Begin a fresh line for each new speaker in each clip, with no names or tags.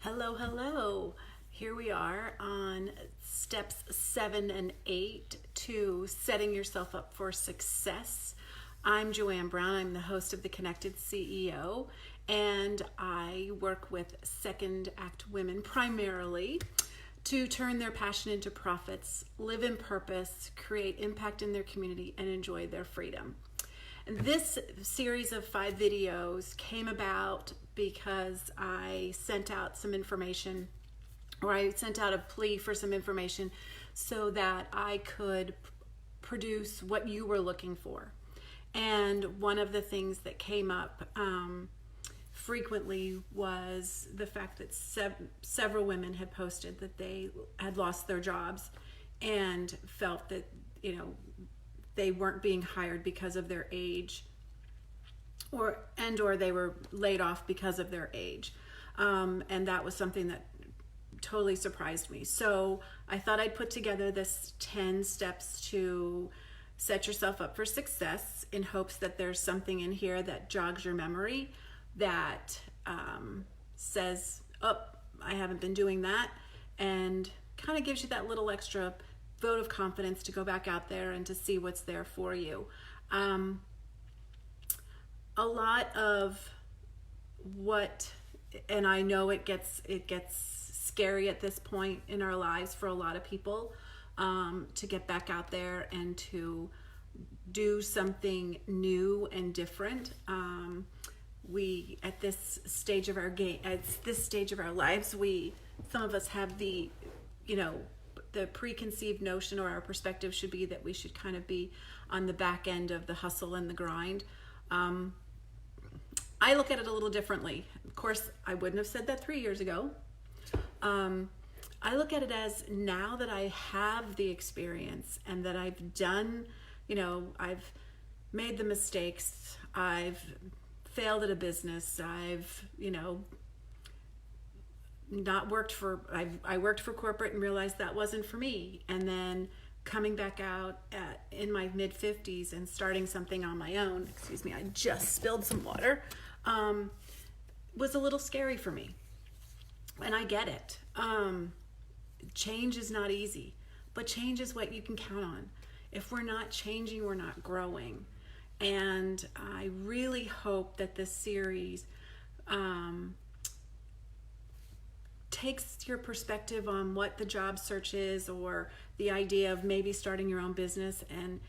Hello, hello. Here we are on steps 7 and 8 to setting yourself up for success. I'm Joanne Brown. I'm the host of The Connected CEO, and I work with second act women primarily to turn their passion into profits, live in purpose, create impact in their community, and enjoy their freedom. And this series of 5 videos came about because I sent out some information, or I sent out a plea for some information so that I could produce what you were looking for. And one of the things that came up frequently was the fact that several women had posted that they had lost their jobs and felt that, they weren't being hired because of their age, or they were laid off because of their age. And that was something that totally surprised me. So I thought I'd put together this 10 steps to set yourself up for success, in hopes that there's something in here that jogs your memory, that says, oh, I haven't been doing that, and kind of gives you that little extra vote of confidence to go back out there and to see what's there for you. A lot of what, and I know it gets scary at this point in our lives for a lot of people, to get back out there and to do something new and different. We, at this stage of our lives, some of us have the preconceived notion, or our perspective should be that we should kind of be on the back end of the hustle and the grind. I look at it a little differently. Of course, I wouldn't have said that 3 years ago. I look at it as, now that I have the experience and that I've done, I've made the mistakes, I've failed at a business, I've, I worked for corporate and realized that wasn't for me. And then coming back out in my mid 50s and starting something on my own, excuse me, I just spilled some water, was a little scary for me. And I get it. Change is not easy, but change is what you can count on. If we're not changing, we're not growing. And I really hope that this series takes your perspective on what the job search is, or the idea of maybe starting your own business. And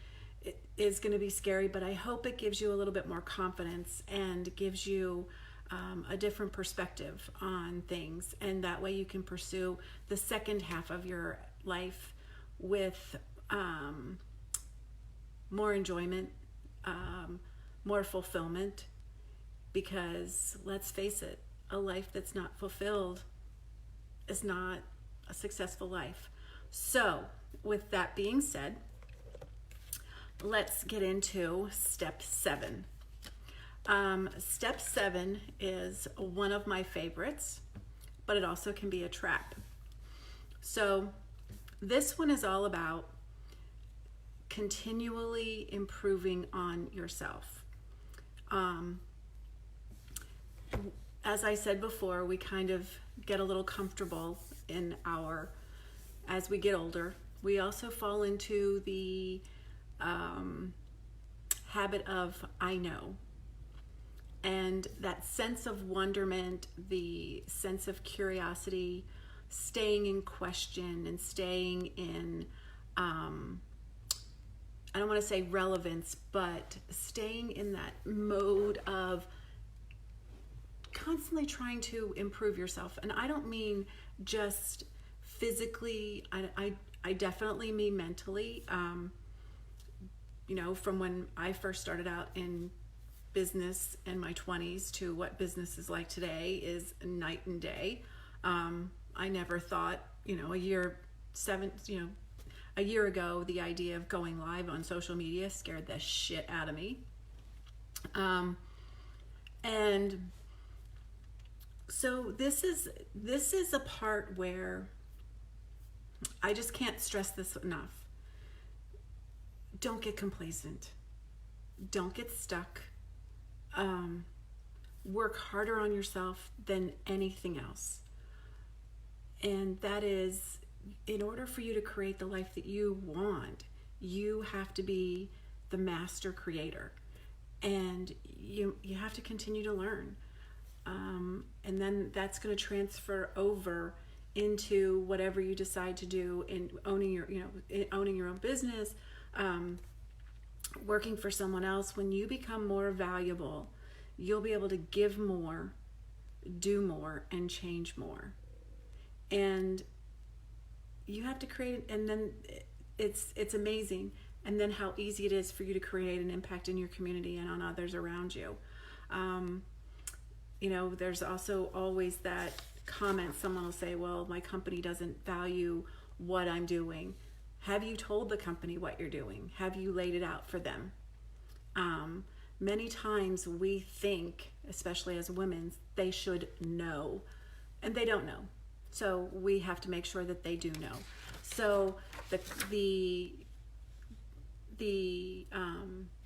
it is going to be scary, but I hope it gives you a little bit more confidence and gives you a different perspective on things. And that way you can pursue the second half of your life with more enjoyment, more fulfillment. Because let's face it, a life that's not fulfilled is not a successful life. So with that being said, let's get into step 7. Step 7 is one of my favorites, but it also can be a trap. So this one is all about continually improving on yourself. As I said before, we kind of get a little comfortable as we get older. We also fall into the habit of I know. And that sense of wonderment, the sense of curiosity, staying in question and staying in, I don't want to say relevance, but staying in that mode of constantly trying to improve yourself. And I don't mean just physically, I definitely mean mentally. From when I first started out in business in my 20s to what business is like today is night and day. I never thought, a year ago, the idea of going live on social media scared the shit out of me. And so this is a part where I just can't stress this enough. Don't get complacent. Don't get stuck. Work harder on yourself than anything else. And that is, in order for you to create the life that you want, you have to be the master creator. And you have to continue to learn. And then that's going to transfer over into whatever you decide to do in owning your own business, working for someone else. When you become more valuable, you'll be able to give more, do more, and change more. And you have to create, and then it's amazing. And then how easy it is for you to create an impact in your community and on others around you. There's also always that comment. Someone will say, well, my company doesn't value what I'm doing. Have you told the company what you're doing? Have you laid it out for them? Many times we think, especially as women, they should know, and they don't know. So we have to make sure that they do know. So the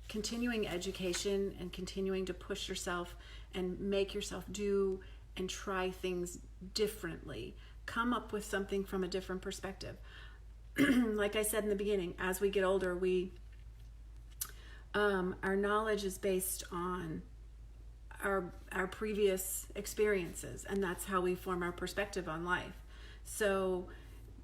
continuing education and continuing to push yourself and make yourself do and try things differently, come up with something from a different perspective. Like I said in the beginning, as we get older, our knowledge is based on our previous experiences, and that's how we form our perspective on life. So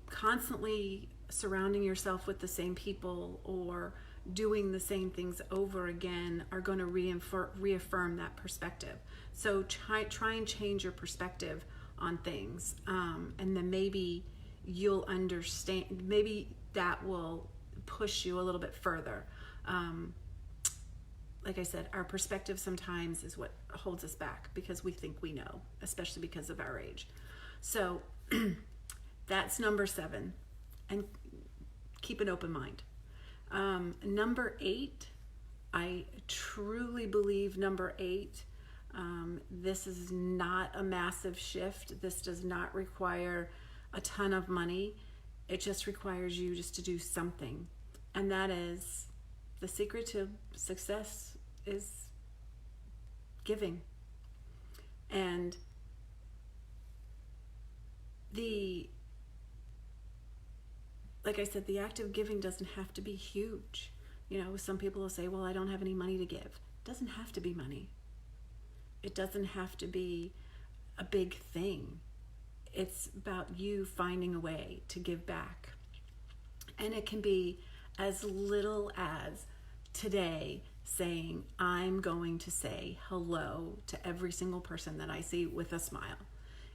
constantly surrounding yourself with the same people or doing the same things over again are going to reaffirm that perspective. So try and change your perspective on things, and then maybe you'll understand, maybe that will push you a little bit further. Like I said, our perspective sometimes is what holds us back because we think we know, especially because of our age. So that's number 7, and keep an open mind. Number 8, I truly believe number 8, this is not a massive shift. This does not require a ton of money. It just requires you just to do something. And that is, the secret to success is giving. And like I said, the act of giving doesn't have to be huge. Some people will say, well, I don't have any money to give. It doesn't have to be money. It doesn't have to be a big thing. It's about you finding a way to give back. And it can be as little as today saying, I'm going to say hello to every single person that I see with a smile.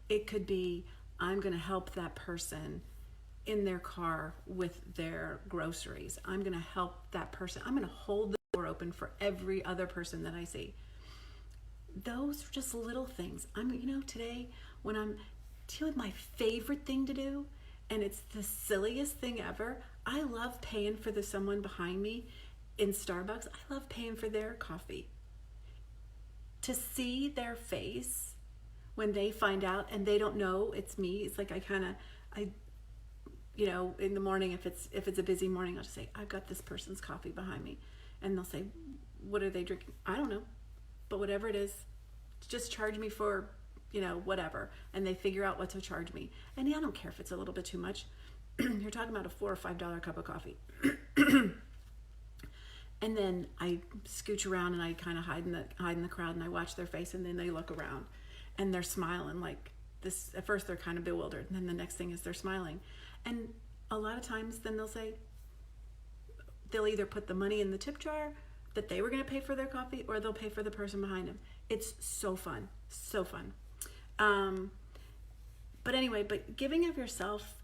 It could be, I'm going to help that person in their car with their groceries. I'm going to help that person. I'm going to hold the door open for every other person that I see. Those are just little things. Today when I'm dealing with my favorite thing to do, and it's the silliest thing ever, I love paying for someone behind me in Starbucks. I love paying for their coffee. To see their face when they find out and they don't know it's me, it's like in the morning, if it's a busy morning, I'll just say, I've got this person's coffee behind me. And they'll say, what are they drinking? I don't know. But whatever it is, just charge me for, whatever. And they figure out what to charge me. And I don't care if it's a little bit too much. You're talking about a $4 or $5 cup of coffee. And then I scooch around and I kind of hide in the crowd, and I watch their face, and then they look around and they're smiling like this. At first they're kind of bewildered, and then the next thing is they're smiling. And a lot of times then they'll either put the money in the tip jar that they were going to pay for their coffee, or they'll pay for the person behind them. It's so fun. So fun. But anyway, giving of yourself,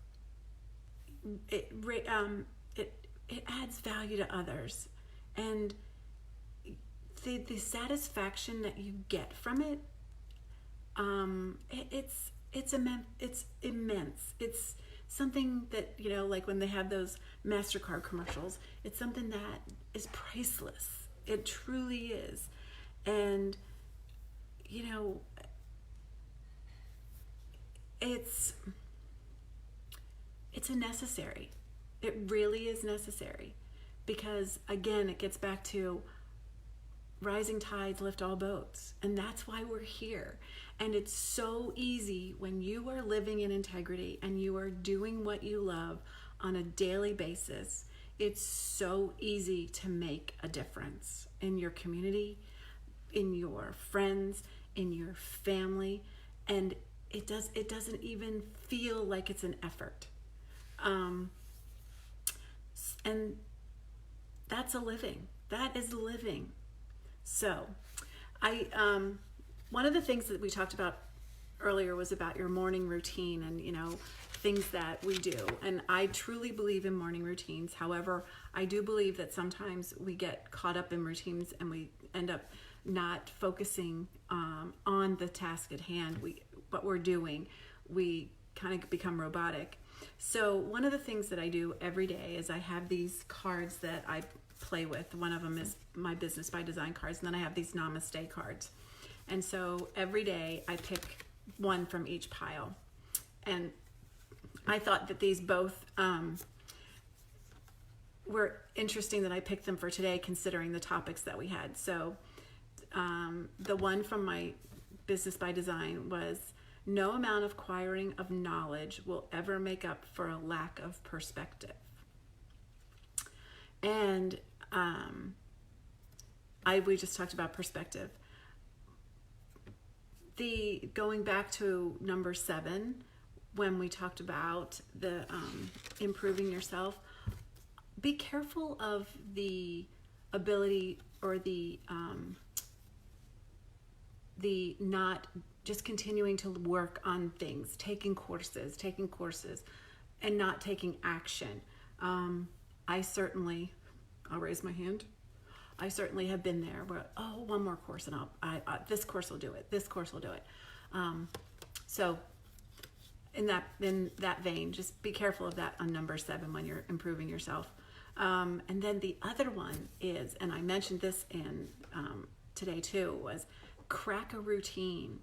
it adds value to others. And the satisfaction that you get from it, it's immense. It's something that, like when they have those MasterCard commercials, it's something that is priceless. It truly is. And, it's a necessary. It really is necessary. Because again, it gets back to rising tides lift all boats. And that's why we're here. And it's so easy when you are living in integrity and you are doing what you love on a daily basis. It's so easy to make a difference in your community, in your friends, in your family, and it doesn't even feel like it's an effort. And that's a living. That is living. So, one of the things that we talked about earlier was about your morning routine and, things that we do. And I truly believe in morning routines. However, I do believe that sometimes we get caught up in routines and we end up not focusing on the task at hand. What we're doing, we kind of become robotic. So one of the things that I do every day is I have these cards that I play with. One of them is my Business by Design cards, and then I have these Namaste cards. And so every day I pick one from each pile. And I thought that these both were interesting that I picked them for today, considering the topics that we had. So the one from my Business by Design was, no amount of acquiring of knowledge will ever make up for a lack of perspective. And we just talked about perspective. Going back to number 7, when we talked about the improving yourself, be careful of the ability or the not just continuing to work on things, taking courses, and not taking action. I'll raise my hand. I certainly have been there where, one more course and this course will do it. This course will do it. So in that vein, just be careful of that on number 7 when you're improving yourself. And then the other one is, and I mentioned this in today too, was crack a routine.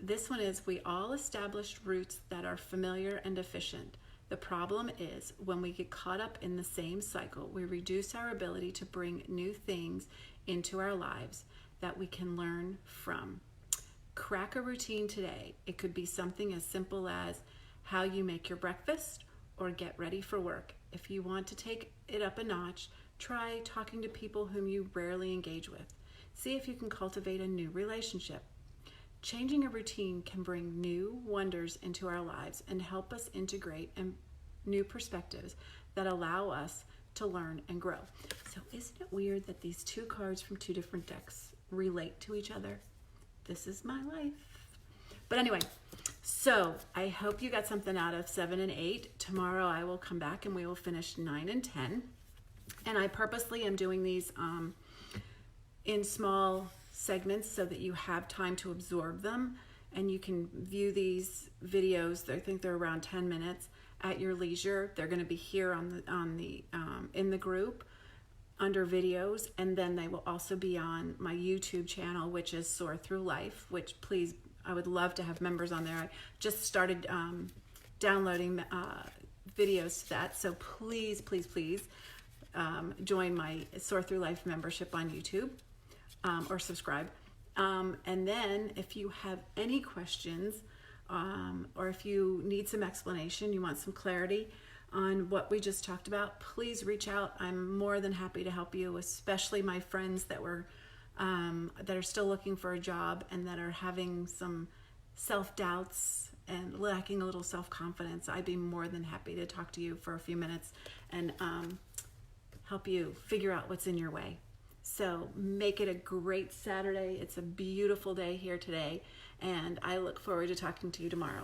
This one is, we all established routes that are familiar and efficient. The problem is when we get caught up in the same cycle, we reduce our ability to bring new things into our lives that we can learn from. Crack a routine today. It could be something as simple as how you make your breakfast or get ready for work. If you want to take it up a notch, try talking to people whom you rarely engage with. See if you can cultivate a new relationship. Changing a routine can bring new wonders into our lives and help us integrate new perspectives that allow us to learn and grow. So isn't it weird that these 2 cards from 2 different decks relate to each other? This is my life. But anyway, so I hope you got something out of 7 and 8. Tomorrow I will come back and we will finish 9 and 10. And I purposely am doing these in small segments so that you have time to absorb them, and you can view these videos. I think they're around 10 minutes at your leisure. They're going to be here in the group under videos, and then they will also be on my YouTube channel, which is Soar Through Life, which please, I would love to have members on there. I just started downloading videos to that, so please join my Soar Through Life membership on YouTube. Or subscribe. And then if you have any questions or if you need some explanation, you want some clarity on what we just talked about, please reach out. I'm more than happy to help you, especially my friends that are still looking for a job and that are having some self-doubts and lacking a little self-confidence. I'd be more than happy to talk to you for a few minutes and help you figure out what's in your way. So make it a great Saturday. It's a beautiful day here today, and I look forward to talking to you tomorrow.